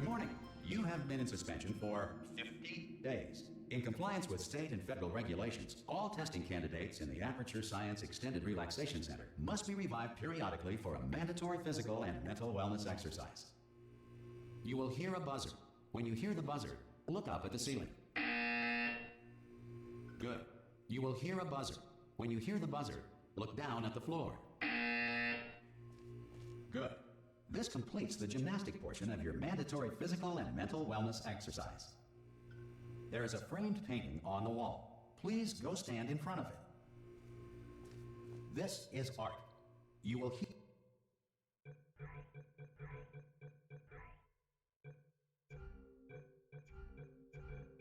morning. You have been in suspension for 50 days. In compliance with state and federal regulations, all testing candidates in the Aperture Science Extended Relaxation Center must be revived periodically for a mandatory physical and mental wellness exercise. You will hear a buzzer. When you hear the buzzer, look up at the ceiling. Good. You will hear a buzzer. When you hear the buzzer, look down at the floor. Good. This completes the gymnastic portion of your mandatory physical and mental wellness exercise. There is a framed painting on the wall. Please go stand in front of it. This is art. You will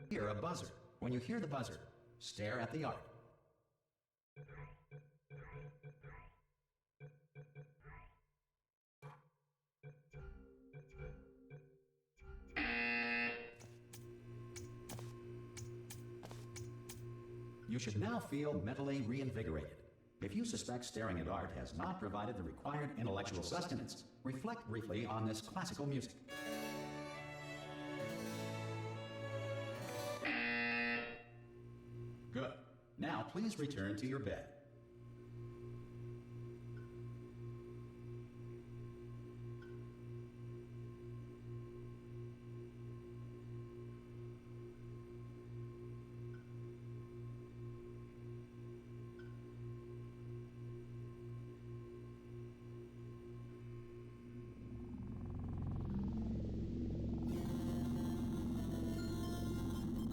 hear a buzzer. When you hear the buzzer, stare at the art. You should now feel mentally reinvigorated. If you suspect staring at art has not provided the required intellectual sustenance, reflect briefly on this classical music. Good. Now please return to your bed.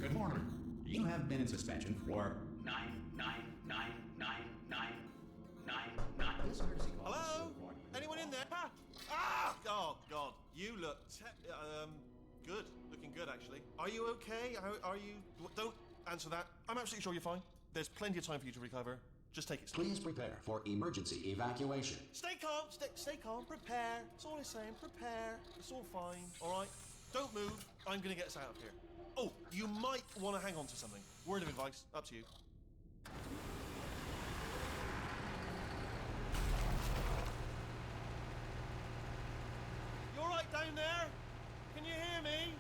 Good morning. You have been in suspension for 9999999. This courtesy call. Hello? Anyone in there? Ah! Oh, God. You look good. Looking good, actually. Are you okay? Are you... Don't answer that. I'm absolutely sure you're fine. There's plenty of time for you to recover. Just take it slow. Please prepare for emergency evacuation. Stay calm. Stay calm. Prepare. That's all I'm saying. Prepare. It's all fine. All right? Don't move. I'm going to get us out of here. Oh, you might want to hang on to something. Word of advice. Up to you. You all right down there? Can you hear me?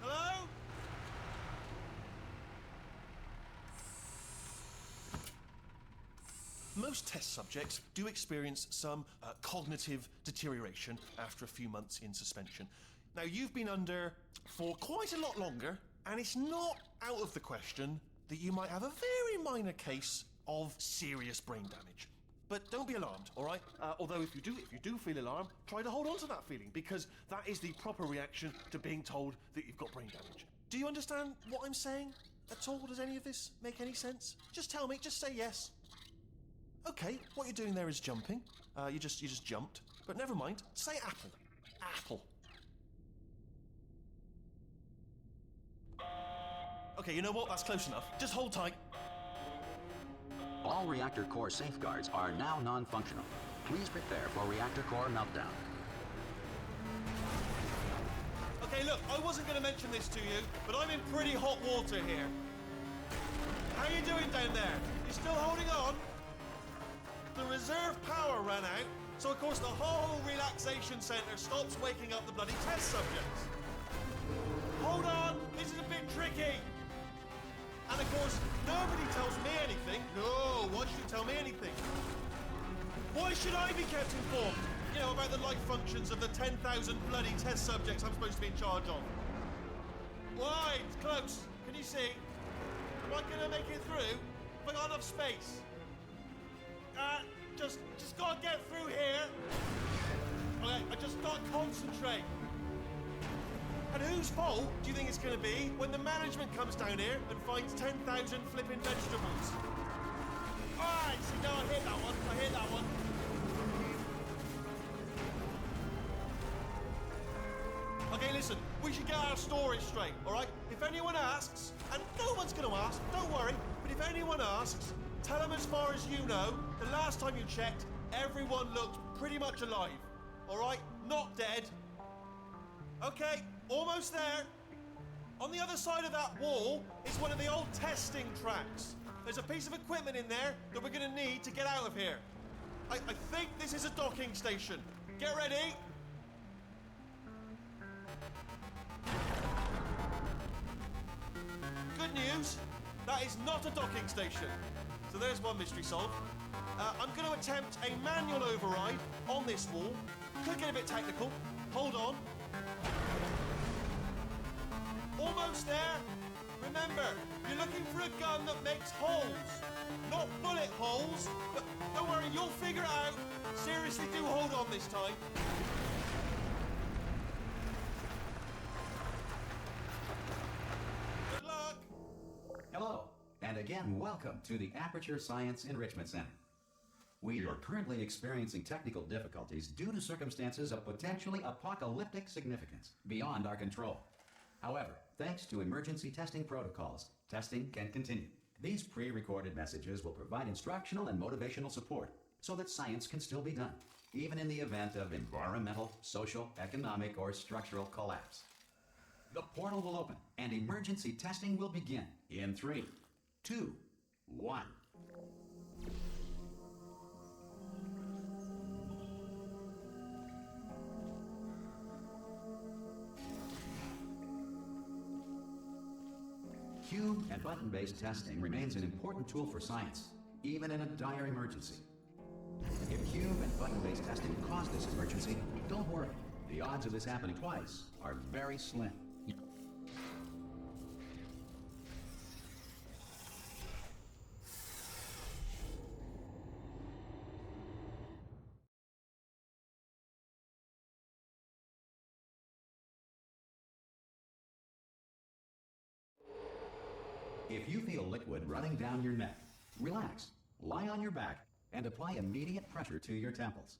Hello? Most test subjects do experience some cognitive deterioration after a few months in suspension. Now, you've been under for quite a lot longer, and it's not out of the question that you might have a very minor case of serious brain damage. But don't be alarmed, all right? Although if you do feel alarmed, try to hold on to that feeling, because that is the proper reaction to being told that you've got brain damage. Do you understand what I'm saying at all? Does any of this make any sense? Just tell me, just say yes. Okay, what you're doing there is jumping. You just jumped. But never mind, say apple. Apple. Okay, you know what? That's close enough. Just hold tight. All reactor core safeguards are now non-functional. Please prepare for reactor core meltdown. Okay, look, I wasn't going to mention this to you, but I'm in pretty hot water here. How you doing down there? You still holding on? The reserve power ran out, so of course the whole relaxation centre stops waking up the bloody test subjects. Hold on, this is a bit tricky. And of course, nobody tells me anything. No, why should you tell me anything? Why should I be kept informed? You know, about the life functions of the 10,000 bloody test subjects I'm supposed to be in charge of. Why? It's close. Can you see? Am I gonna make it through? Have I got enough space? Just gotta get through here. Okay, I just gotta concentrate. And whose fault do you think it's going to be when the management comes down here and finds 10,000 flipping vegetables? Alright, see, no, I hit that one. I hit that one. Okay, listen, we should get our story straight, alright? If anyone asks, and no one's going to ask, don't worry, but if anyone asks, tell them as far as you know, the last time you checked, everyone looked pretty much alive, alright? Not dead. Okay. Almost there. On the other side of that wall is one of the old testing tracks. There's a piece of equipment in there that we're going to need to get out of here. I think this is a docking station. Get ready. Good news, that is not a docking station. So there's one mystery solved. I'm going to attempt a manual override on this wall. Could get a bit technical. Hold on. Almost there. Remember, you're looking for a gun that makes holes. Not bullet holes, but don't worry, you'll figure it out. Seriously, do hold on this time. Good luck. Hello, and again, welcome to the Aperture Science Enrichment Center. We are currently experiencing technical difficulties due to circumstances of potentially apocalyptic significance beyond our control. However, thanks to emergency testing protocols, testing can continue. These pre-recorded messages will provide instructional and motivational support so that science can still be done, even in the event of environmental, social, economic, or structural collapse. The portal will open and emergency testing will begin in 3, 2, 1. Cube and button-based testing remains an important tool for science, even in a dire emergency. If cube and button-based testing caused this emergency, don't worry. The odds of this happening twice are very slim. If you feel liquid running down your neck, relax, lie on your back, and apply immediate pressure to your temples.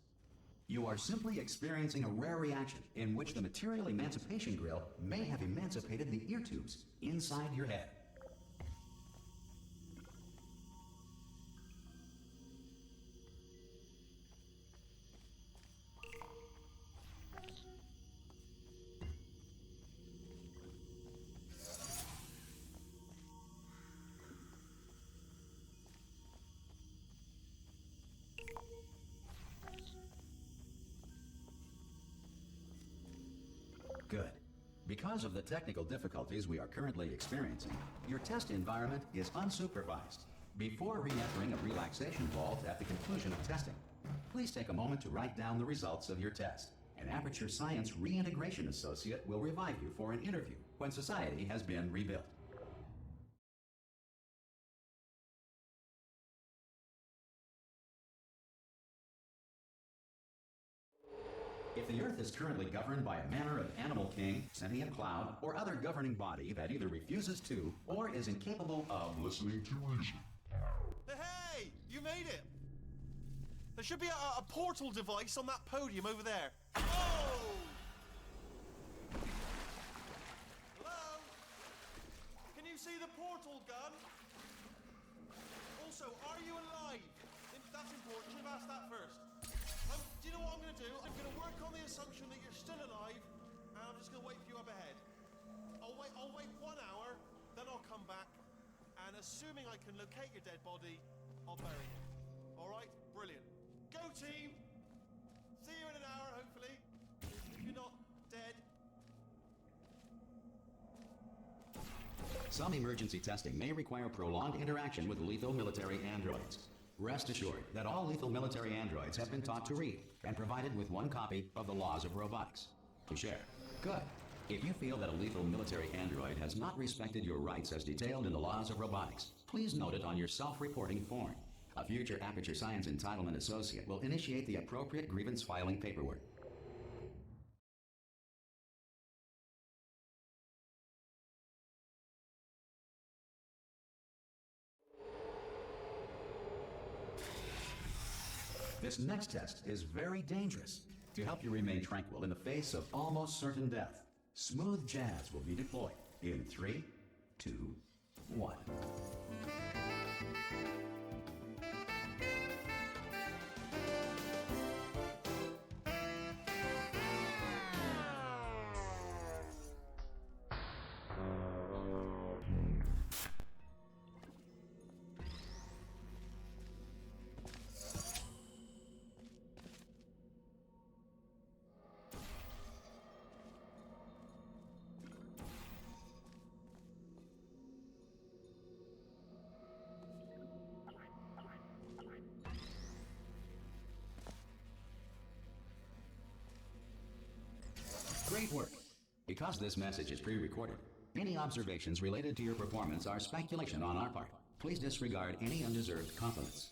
You are simply experiencing a rare reaction in which the material emancipation grill may have emancipated the ear tubes inside your head. Good. Because of the technical difficulties we are currently experiencing, your test environment is unsupervised. Before re-entering a relaxation vault at the conclusion of testing, please take a moment to write down the results of your test. An Aperture Science Reintegration Associate will revive you for an interview when society has been rebuilt. If the Earth is currently governed by a manner of animal king, sentient cloud, or other governing body that either refuses to or is incapable of listening to reason. Hey, you made it. There should be a portal device on that podium over there. Oh! Hello? Can you see the portal gun? Also, are you alive? That's important. Should have asked that first. Do you know what I'm going to do? I'm going to work on the assumption that you're still alive, and I'm just going to wait for you up ahead. I'll wait 1 hour, then I'll come back, and assuming I can locate your dead body, I'll bury it. All right? Brilliant. Go, team! See you in an hour, hopefully. If you're not dead. Some emergency testing may require prolonged interaction with lethal military androids. Rest assured that all lethal military androids have been taught to read and provided with 1 copy of the Laws of Robotics to share. Good. If you feel that a lethal military android has not respected your rights as detailed in the Laws of Robotics, please note it on your self-reporting form. A future Aperture Science Entitlement Associate will initiate the appropriate grievance filing paperwork. This next test is very dangerous. To help you remain tranquil in the face of almost certain death, smooth jazz will be deployed in 3, 2, 1. Great work. Because this message is pre-recorded, any observations related to your performance are speculation on our part. Please disregard any undeserved compliments.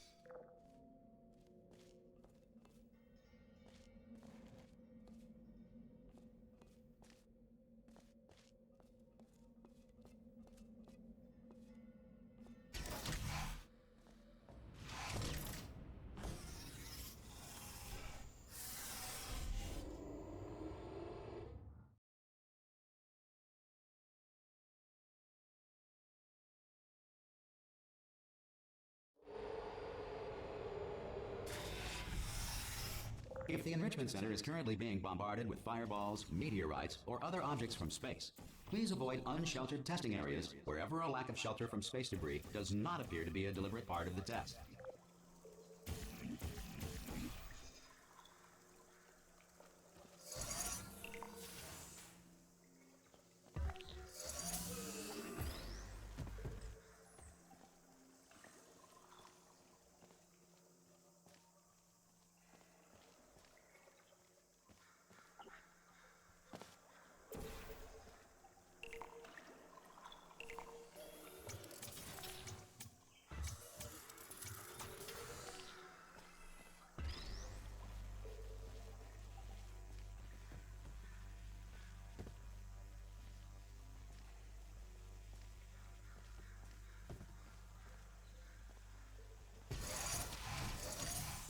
If the Enrichment Center is currently being bombarded with fireballs, meteorites, or other objects from space, please avoid unsheltered testing areas wherever a lack of shelter from space debris does not appear to be a deliberate part of the test.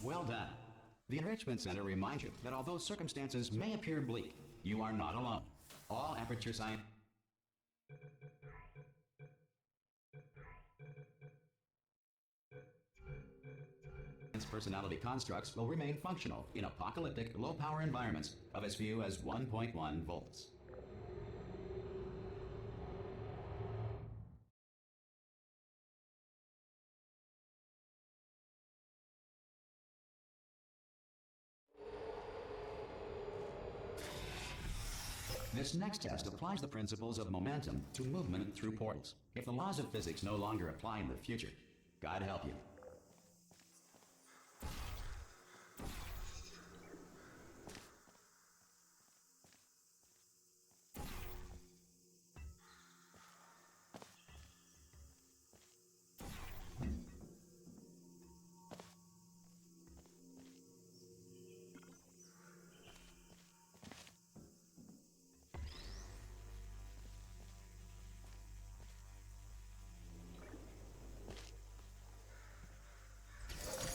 Well done. The Enrichment Center reminds you that although circumstances may appear bleak, you are not alone. All Aperture Science personality constructs will remain functional in apocalyptic, low-power environments of as few as 1.1 volts. This next test applies the principles of momentum to movement through portals. If the laws of physics no longer apply in the future, God help you.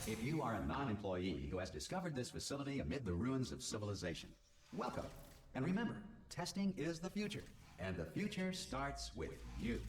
If you are a non-employee who has discovered this facility amid the ruins of civilization, welcome. And remember, testing is the future, and the future starts with you.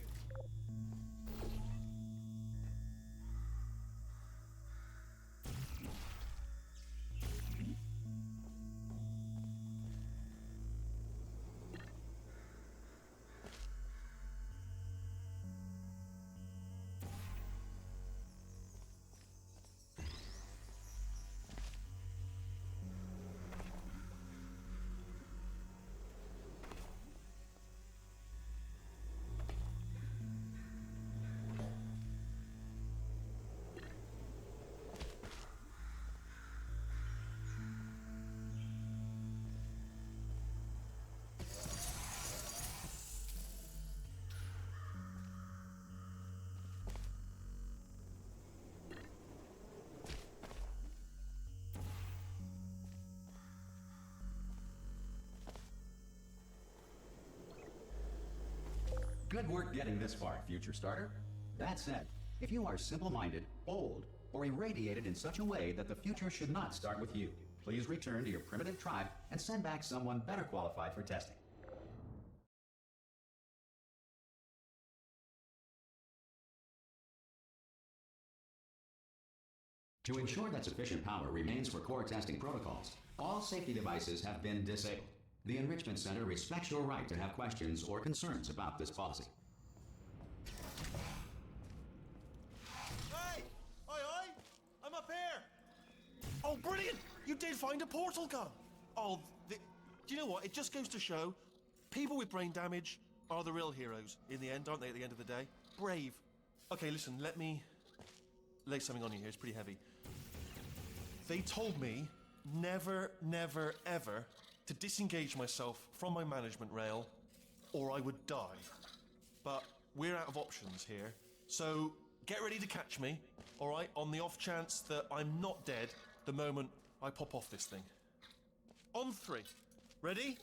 Good work getting this far, future starter. That said, if you are simple-minded, old, or irradiated in such a way that the future should not start with you, please return to your primitive tribe and send back someone better qualified for testing. To ensure that sufficient power remains for core testing protocols, all safety devices have been disabled. The Enrichment Center respects your right to have questions or concerns about this policy. Hey! Aye! I'm up here! Oh, brilliant! You did find a portal gun! Oh, do you know what? It just goes to show, people with brain damage are the real heroes in the end, aren't they, at the end of the day? Brave. Okay, listen, let me lay something on you here. It's pretty heavy. They told me never, never, ever to disengage myself from my management rail, or I would die. But we're out of options here, so get ready to catch me, all right, on the off chance that I'm not dead the moment I pop off this thing. On 3. Ready?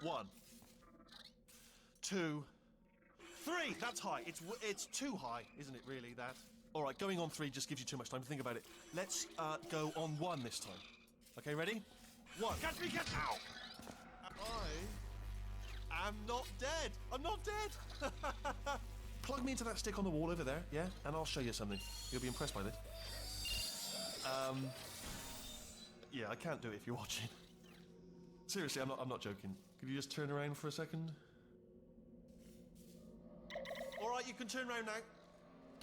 1, 2, 3. That's high. It's too high, isn't it? Really, that. All right, going on 3 just gives you too much time to think about it. Let's go on 1 this time. Okay, ready? 1. Catch me! Catch! Ow! I am not dead. I'm not dead. Plug me into that stick on the wall over there, yeah, and I'll show you something. You'll be impressed by this. Yeah, I can't do it if you're watching. Seriously, I'm not joking. Could you just turn around for a second? All right, you can turn around now.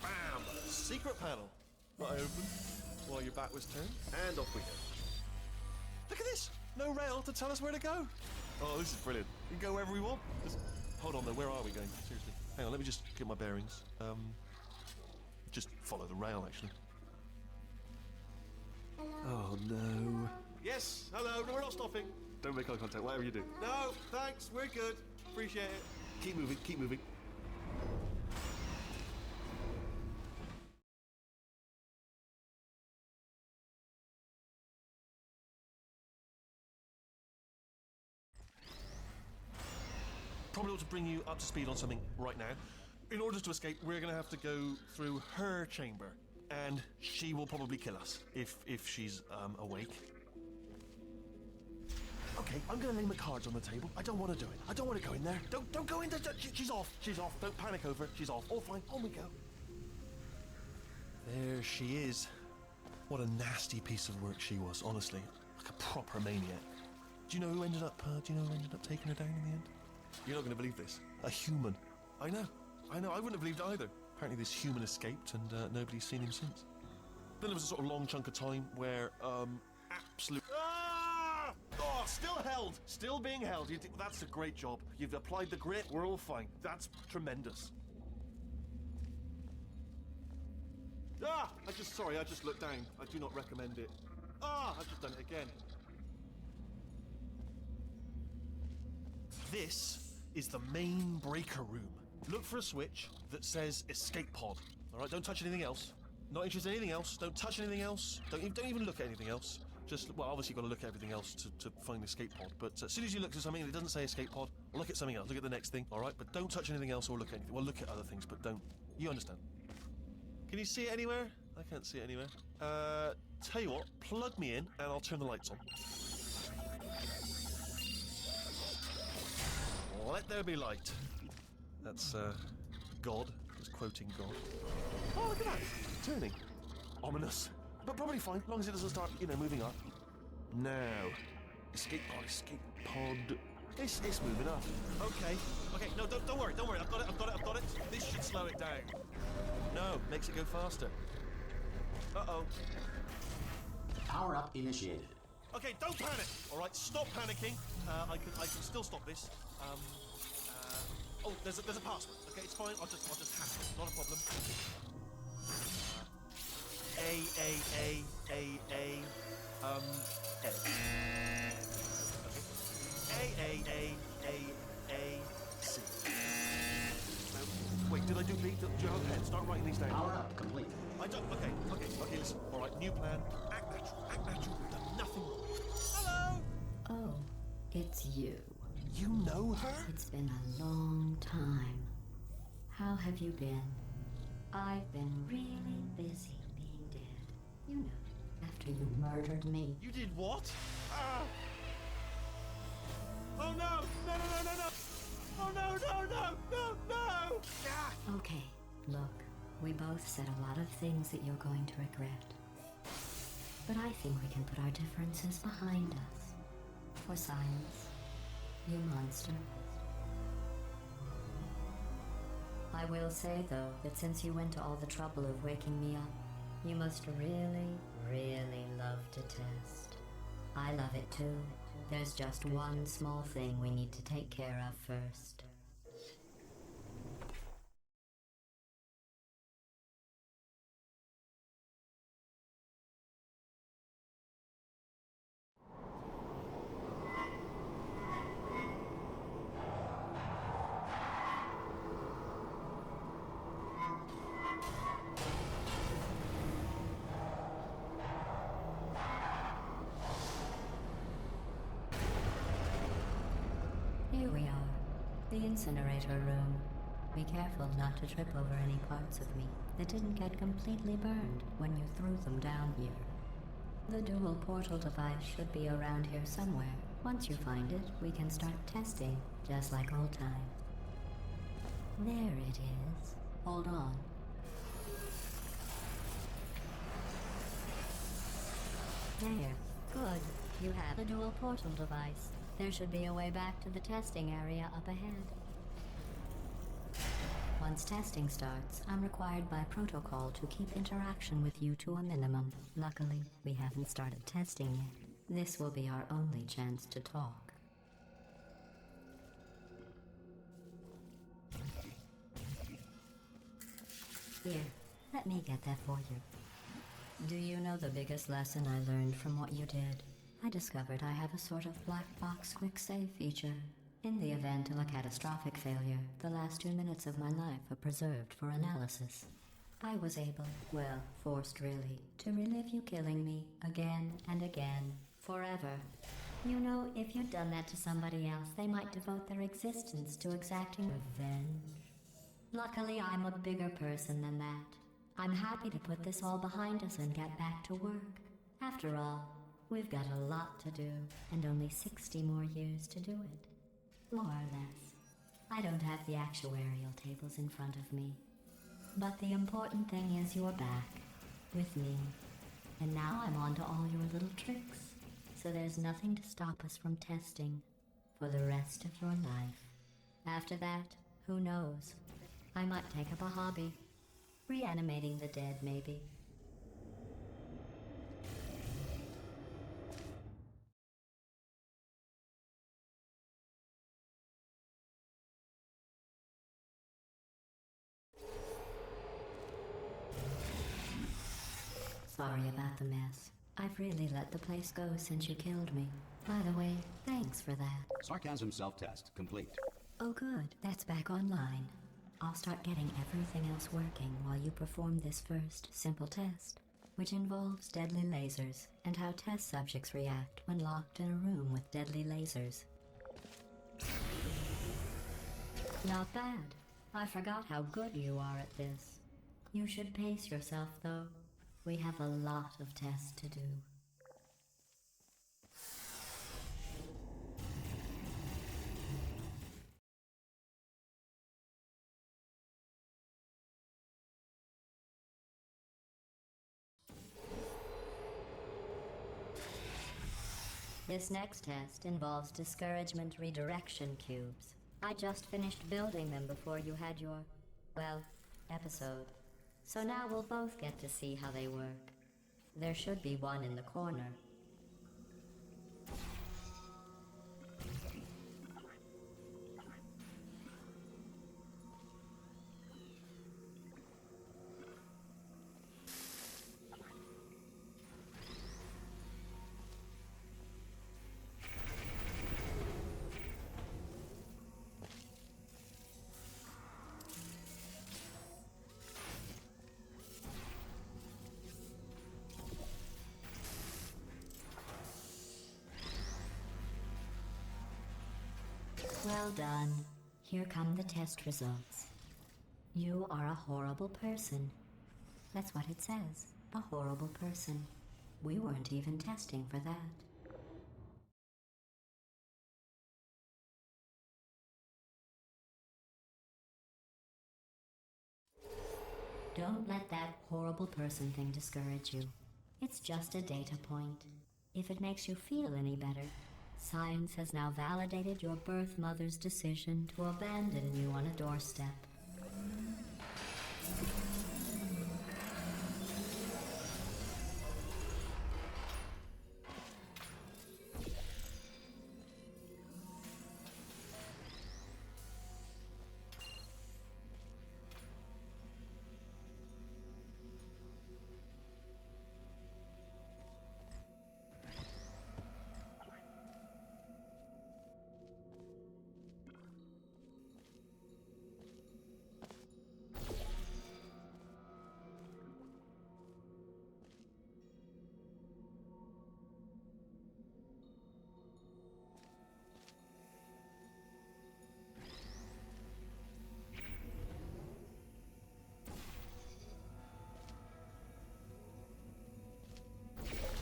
Bam! Secret panel. That I opened while your back was turned, and off we go. Look at this! No rail to tell us where to go. Oh, this is brilliant. We can go wherever we want. Hold on though, where are we going? Seriously. Hang on, let me just get my bearings. Just follow the rail, actually. Oh no. Yes, hello, no, we're not stopping. Don't make eye contact, whatever you do. No, thanks, we're good. Appreciate it. Keep moving, keep moving. Probably ought to bring you up to speed on something right now. In order to escape, we're going to have to go through her chamber, and she will probably kill us if she's awake. Okay, I'm going to lay my cards on the table. I don't want to do it. I don't want to go in there. Don't go in there. She's off. She's off. Don't panic over it. She's off. All fine. On we go. There she is. What a nasty piece of work she was, honestly. Like a proper maniac. Do you know who ended up taking her down in the end? You're not going to believe this. A human. I know. I wouldn't have believed either. Apparently this human escaped and nobody's seen him since. Then there was a sort of long chunk of time where, absolute... Ah! Oh, still held. Still being held. That's a great job. You've applied the grit. We're all fine. That's tremendous. Ah! I just looked down. I do not recommend it. Ah! I've just done it again. This is the main breaker room. Look for a switch that says escape pod. All right, don't touch anything else. Not interested in anything else. Don't touch anything else. Don't even look at anything else. Just, well, obviously you've got to look at everything else to find the escape pod. But as soon as you look at something and it doesn't say escape pod, look at something else. Look at the next thing, all right? But don't touch anything else or look at anything. Well, look at other things, but don't. You understand. Can you see it anywhere? I can't see it anywhere. Tell you what, plug me in and I'll turn the lights on. Let there be light. That's, God. Just quoting God. Oh, look at that. Turning. Ominous. But probably fine, as long as it doesn't start, moving up. Now. Escape pod. It's moving up. Okay. No, don't worry. I've got it. This should slow it down. No, makes it go faster. Uh-oh. Power up initiated. Okay, don't panic. All right, stop panicking. I can still stop this. Oh, there's a password. Okay, it's fine. I'll just hack it. Not a problem. A. C. Wait, did I do B? Do you have a pen? Start writing these down. Power up complete. I don't. Okay, listen. All right, new plan. Act natural. We've done nothing wrong. Hello. Oh, it's you. You know her? It's been a long time. How have you been? I've been really busy being dead. You know, after you murdered me. You did what? Oh no! No! Oh no! Ah! Okay, look, we both said a lot of things that you're going to regret. But I think we can put our differences behind us. For science, you monster. I will say, though, that since you went to all the trouble of waking me up, you must really, really love to test. I love it too. There's just one small thing we need to take care of first. incinerator room. Be careful not to trip over any parts of me that didn't get completely burned when you threw them down here. The dual portal device should be around here somewhere. Once you find it, we can start testing, just like old times. There it is. Hold on. There. Good. You have the dual portal device. There should be a way back to the testing area up ahead. Once testing starts, I'm required by protocol to keep interaction with you to a minimum. Luckily, we haven't started testing yet. This will be our only chance to talk. Here, let me get that for you. Do you know the biggest lesson I learned from what you did? I discovered I have a sort of black box quick save feature. In the event of a catastrophic failure, the last 2 minutes of my life are preserved for analysis. I was able, well, forced really, to relive you killing me again and again, forever. You know, if you'd done that to somebody else, they might devote their existence to exacting revenge. Luckily, I'm a bigger person than that. I'm happy to put this all behind us and get back to work. After all, we've got a lot to do, and only 60 more years to do it. More or less. I don't have the actuarial tables in front of me. But the important thing is you're back, with me. And now I'm on to all your little tricks. So there's nothing to stop us from testing for the rest of your life. After that, who knows? I might take up a hobby. Reanimating the dead, maybe. Sorry about the mess. I've really let the place go since you killed me. By the way, thanks for that. Sarcasm self-test complete. Oh good, that's back online. I'll start getting everything else working while you perform this first, simple test, which involves deadly lasers and how test subjects react when locked in a room with deadly lasers. Not bad. I forgot how good you are at this. You should pace yourself, though. We have a lot of tests to do. This next test involves discouragement redirection cubes. I just finished building them before you had your, well, episode. So now we'll both get to see how they work. There should be one in the corner. Well done. Here come the test results. You are a horrible person. That's what it says. A horrible person. We weren't even testing for that. Don't let that horrible person thing discourage you. It's just a data point. If it makes you feel any better, science has now validated your birth mother's decision to abandon you on a doorstep.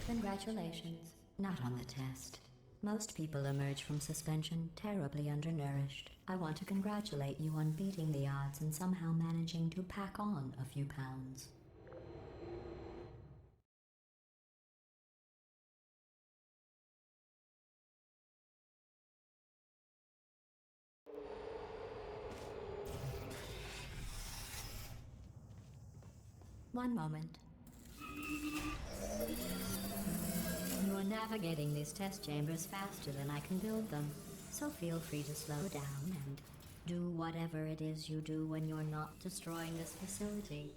Congratulations. Not on the test. Most people emerge from suspension terribly undernourished. I want to congratulate you on beating the odds and somehow managing to pack on a few pounds. One moment. You're navigating these test chambers faster than I can build them, so feel free to slow down and do whatever it is you do when you're not destroying this facility.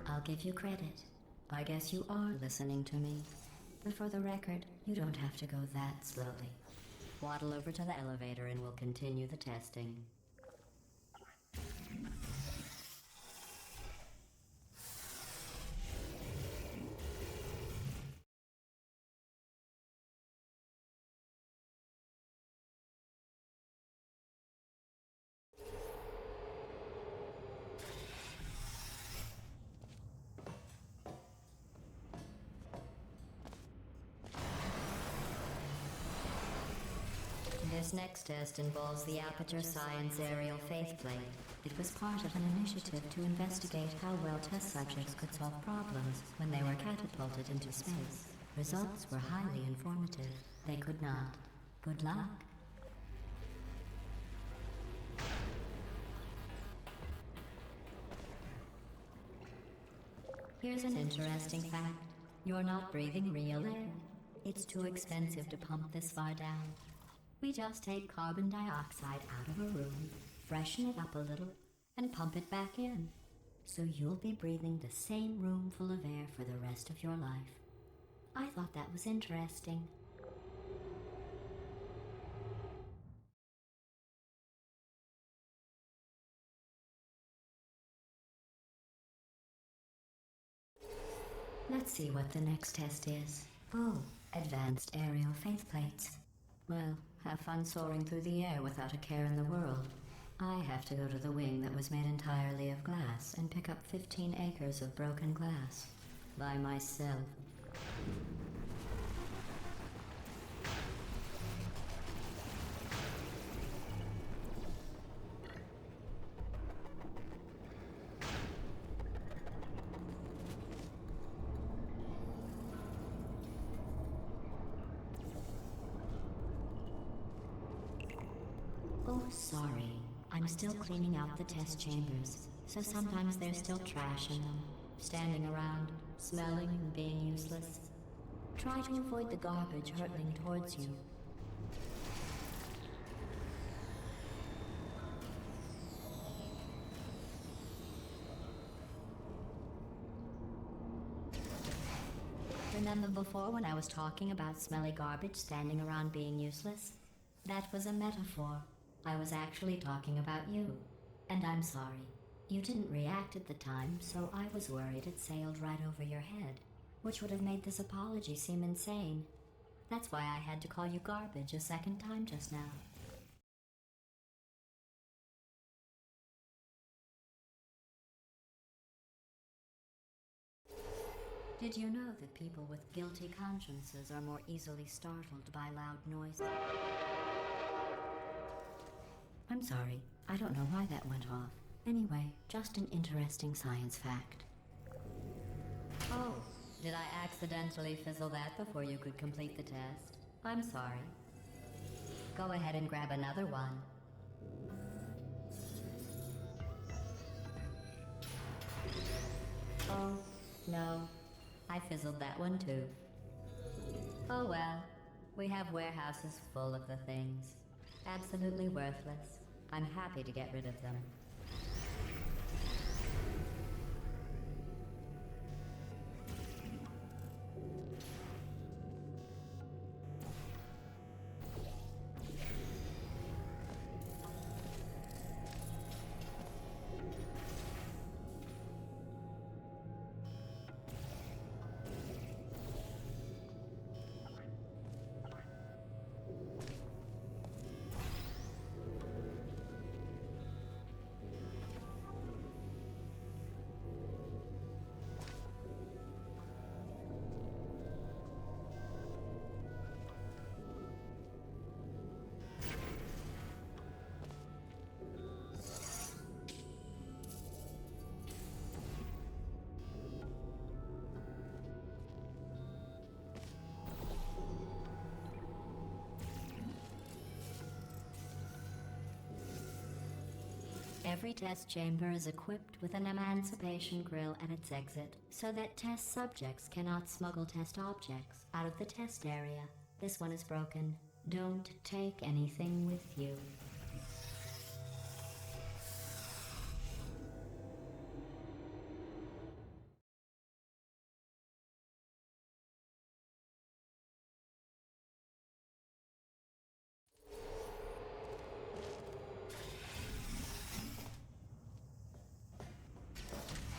I'll give you credit. I guess you are listening to me. But for the record, you don't have to go that slowly. Waddle over to the elevator and we'll continue the testing. This next test involves the Aperture Science Aerial Faithplate. It was part of an initiative to investigate how well test subjects could solve problems when they were catapulted into space. Results were highly informative. They could not. Good luck. Here's an interesting fact. You're not breathing real air. It's too expensive to pump this far down. We just take carbon dioxide out of a room, freshen it up a little, and pump it back in. So you'll be breathing the same room full of air for the rest of your life. I thought that was interesting. Let's see what the next test is. Oh, advanced aerial faithplates. Well, have fun soaring through the air without a care in the world. I have to go to the wing that was made entirely of glass and pick up 15 acres of broken glass. By myself. Oh, sorry. I'm still cleaning out the test chambers, so sometimes there's still trash in them, standing around, smelling and being useless. Try to avoid the garbage hurtling towards you. Remember before when I was talking about smelly garbage standing around being useless? That was a metaphor. I was actually talking about you. And I'm sorry. You didn't react at the time, so I was worried it sailed right over your head, which would have made this apology seem insane. That's why I had to call you garbage a second time just now. Did you know that people with guilty consciences are more easily startled by loud noises? I'm sorry. I don't know why that went off. Anyway, just an interesting science fact. Oh, did I accidentally fizzle that before you could complete the test? I'm sorry. Go ahead and grab another one. Oh, no. I fizzled that one too. Oh well. We have warehouses full of the things. Absolutely worthless. I'm happy to get rid of them. Every test chamber is equipped with an emancipation grill at its exit, so that test subjects cannot smuggle test objects out of the test area. This one is broken. Don't take anything with you.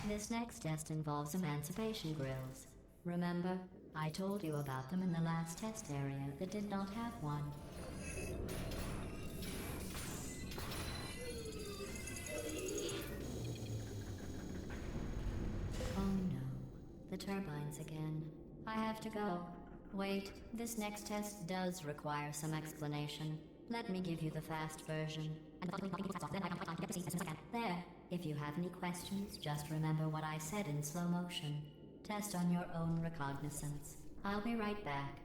This next test involves emancipation grills. Remember, I told you about them in the last test area that did not have one. Oh no, the turbines again. I have to go. Wait, this next test does require some explanation. Let me give you the fast version. There. If you have any questions, just remember what I said in slow motion. Test on your own recognizance. I'll be right back.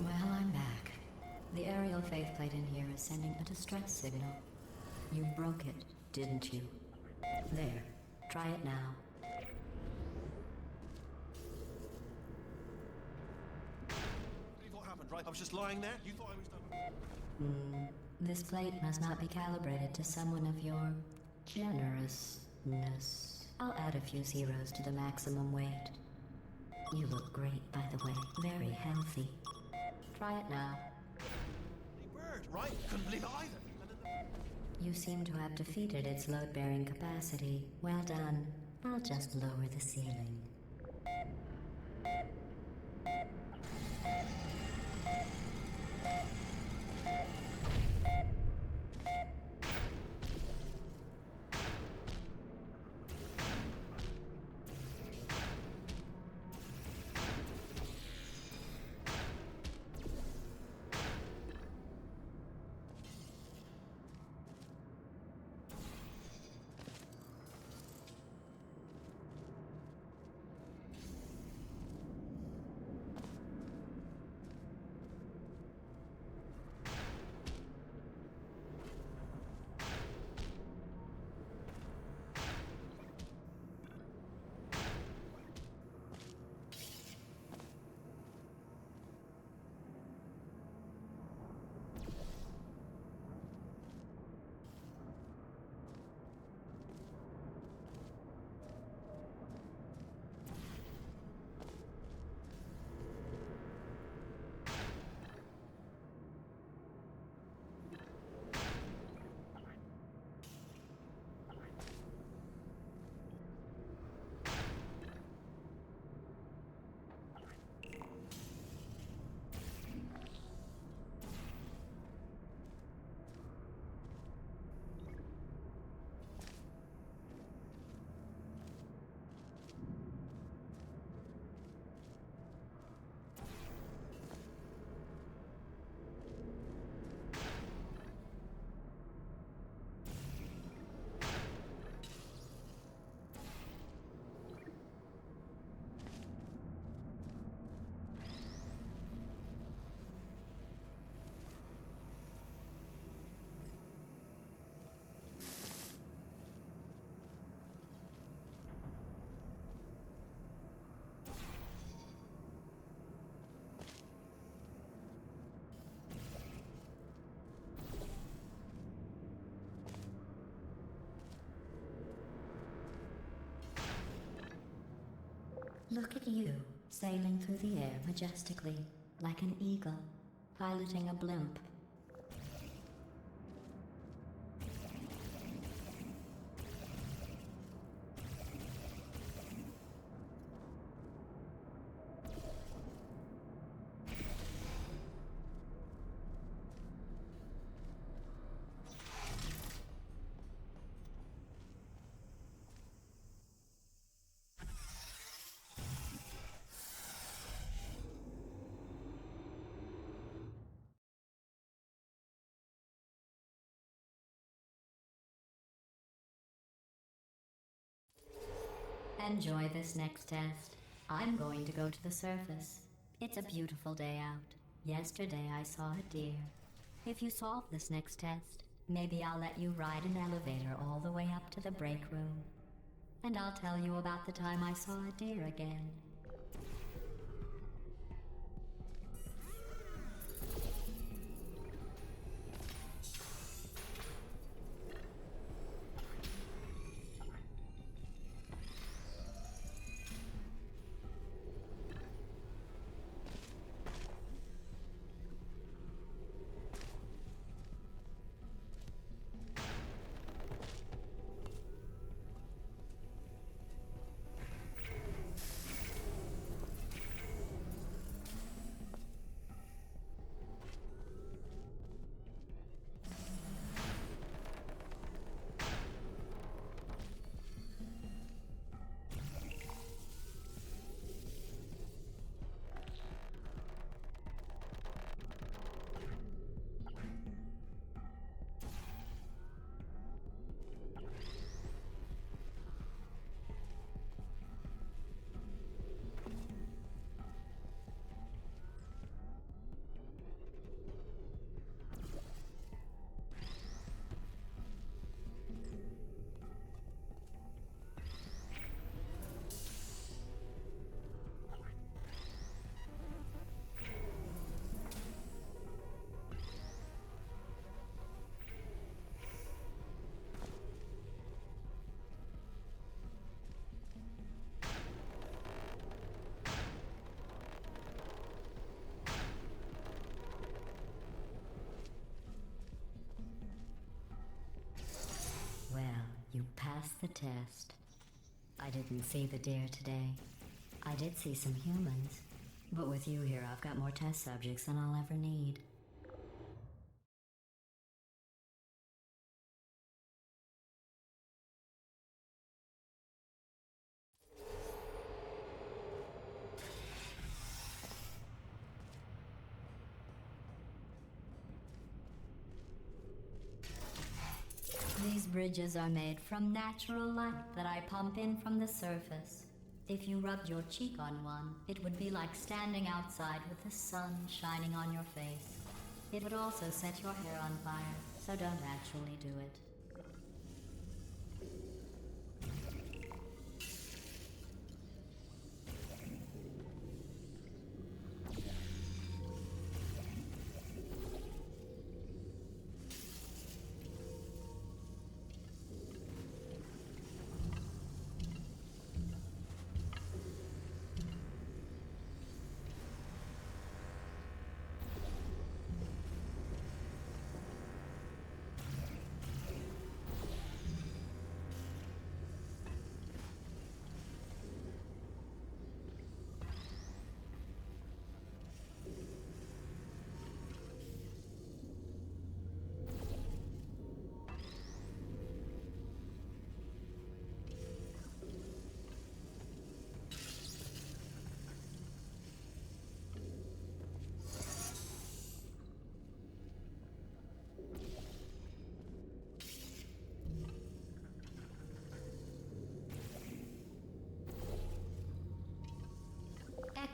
Well, I'm back. The aerial faceplate in here is sending a distress signal. You broke it, didn't you? There. Try it now. What happened, right? I was just lying there. You thought I was done. This plate must not be calibrated to someone of your generousness. I'll add a few zeros to the maximum weight. You look great, by the way. Very healthy. Try it now. Bird, right? Couldn't believe it either. You seem to have defeated its load-bearing capacity. Well done. I'll just lower the ceiling. Look at you, sailing through the air majestically, like an eagle, piloting a blimp. Enjoy this next test. I'm going to go to the surface. It's a beautiful day out. Yesterday I saw a deer. If you solve this next test, maybe I'll let you ride an elevator all the way up to the break room. And I'll tell you about the time I saw a deer again. Well, you passed the test. I didn't see the deer today. I did see some humans. But with you here, I've got more test subjects than I'll ever need. These bridges are made from natural light that I pump in from the surface. If you rubbed your cheek on one, it would be like standing outside with the sun shining on your face. It would also set your hair on fire, so don't actually do it.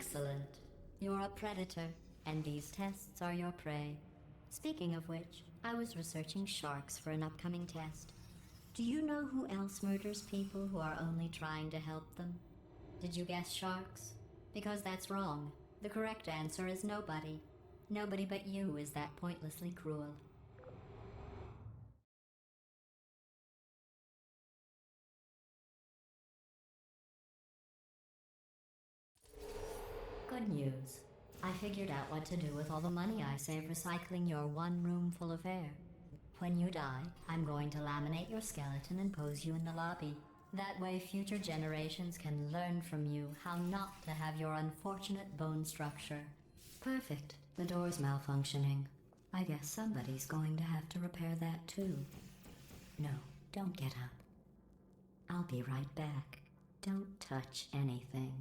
Excellent. You're a predator, and these tests are your prey. Speaking of which, I was researching sharks for an upcoming test. Do you know who else murders people who are only trying to help them? Did you guess sharks? Because that's wrong. The correct answer is nobody. Nobody but you is that pointlessly cruel. Good news. I figured out what to do with all the money I saved recycling your one room full of air. When you die, I'm going to laminate your skeleton and pose you in the lobby. That way future generations can learn from you how not to have your unfortunate bone structure. Perfect. The door's malfunctioning. I guess somebody's going to have to repair that too. No, don't get up. I'll be right back. Don't touch anything.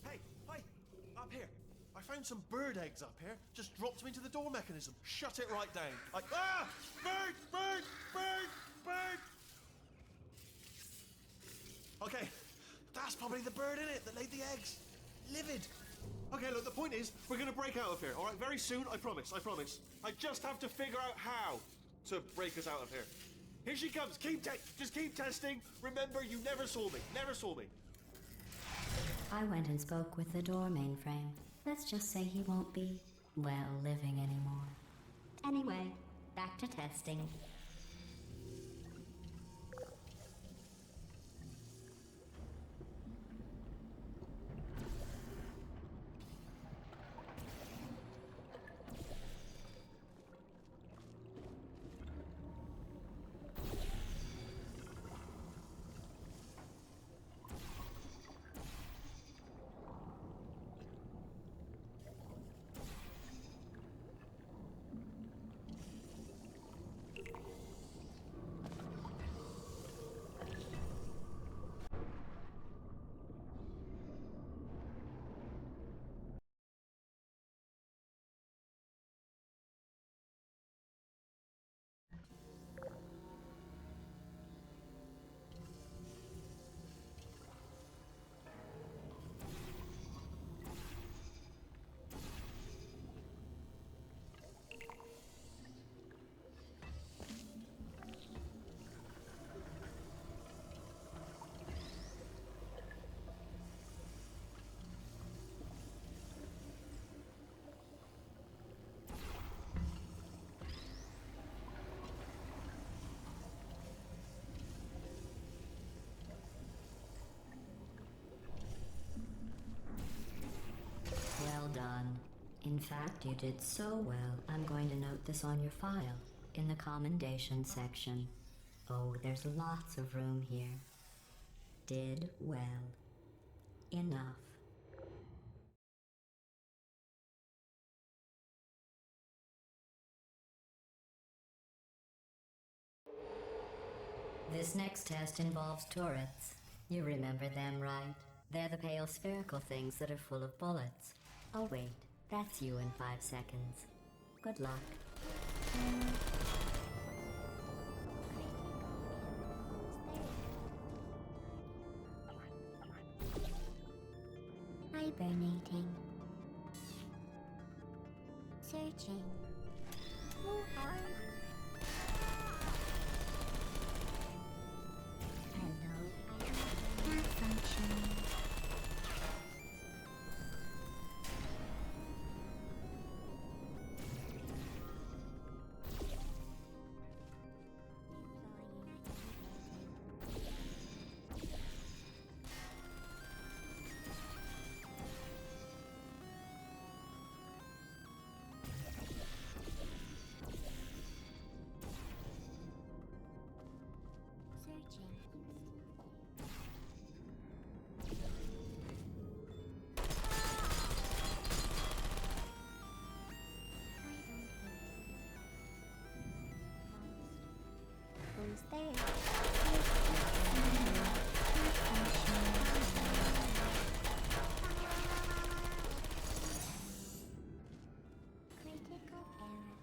Hey, up here. I found some bird eggs up here. Just dropped them into the door mechanism. Shut it right down. Bird! Okay, that's probably the bird in it that laid the eggs. Livid. Okay, look, the point is, we're gonna break out of here, all right? Very soon, I promise. I just have to figure out how to break us out of here. Here she comes. Just keep testing. Remember, you never saw me. I went and spoke with the door mainframe. Let's just say he won't be, well, living anymore. Anyway, back to testing. Well done. In fact, you did so well, I'm going to note this on your file, in the commendation section. Oh, there's lots of room here. Did well. Enough. This next test involves turrets. You remember them, right? They're the pale spherical things that are full of bullets. Oh wait, that's you in 5 seconds. Good luck. Hibernating. Searching. Who are Hello. Malfunction. Who's there? Critical error.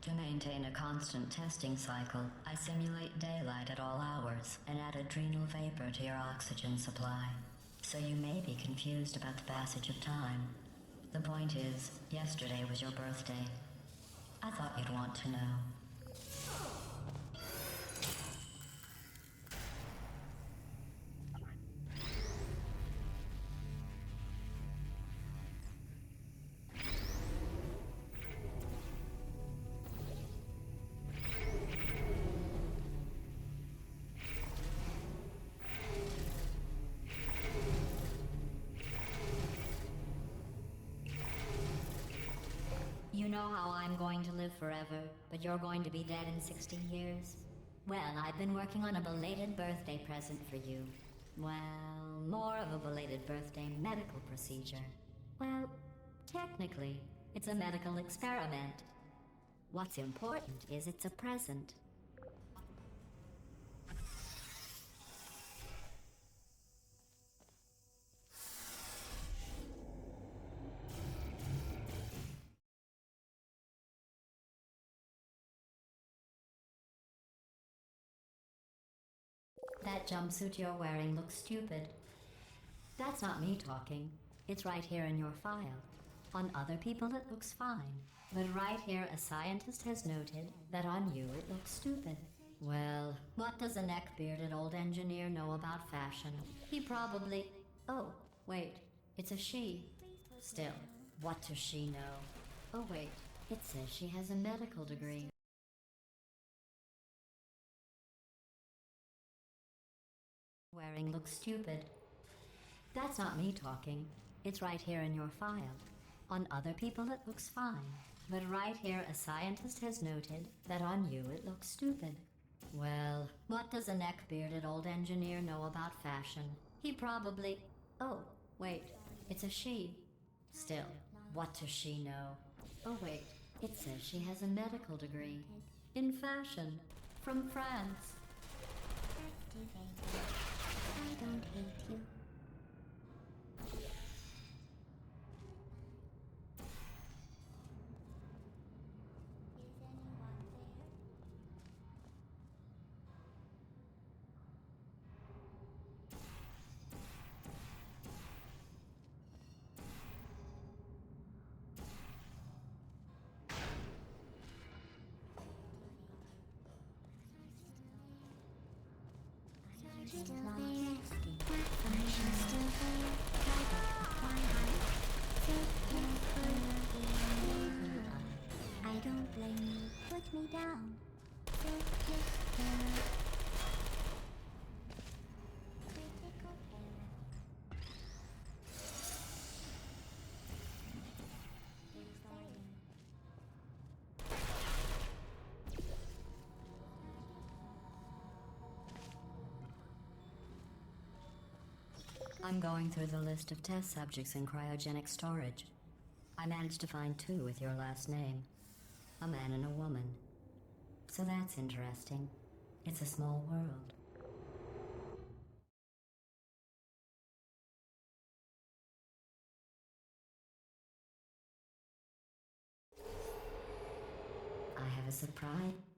To maintain a constant testing cycle, I simulate daylight at all hours and add adrenal vapor to your oxygen supply. So you may be confused about the passage of time. The point is, yesterday was your birthday. I thought you'd want to know. know how I'm going to live forever, but you're going to be dead in 60 years? Well, I've been working on a belated birthday present for you. Well, more of a belated birthday medical procedure. Well, technically, it's a medical experiment. What's important is it's a present. That jumpsuit you're wearing looks stupid. That's not me talking. It's right here in your file. On other people it looks fine. But right here a scientist has noted that on you it looks stupid. Well, what does a neck-bearded old engineer know about fashion? He probably... Oh, wait. It's a she. Still, what does she know? Oh wait, it says she has a medical degree. Wearing looks stupid. That's not me talking. It's right here in your file. On other people it looks fine. But right here a scientist has noted that on you it looks stupid. Well, what does a neck-bearded old engineer know about fashion? He probably... Oh, wait, it's a she. Still, what does she know? Oh wait, it says she has a medical degree. In fashion. From France. Activated. I don't hate you. Is anyone there? Still there. That function's still there. My heart. I don't blame you. Put me down. Critical error. I'm going through the list of test subjects in cryogenic storage. I managed to find 2 with your last name. A man and a woman. So that's interesting. It's a small world. I have a surprise.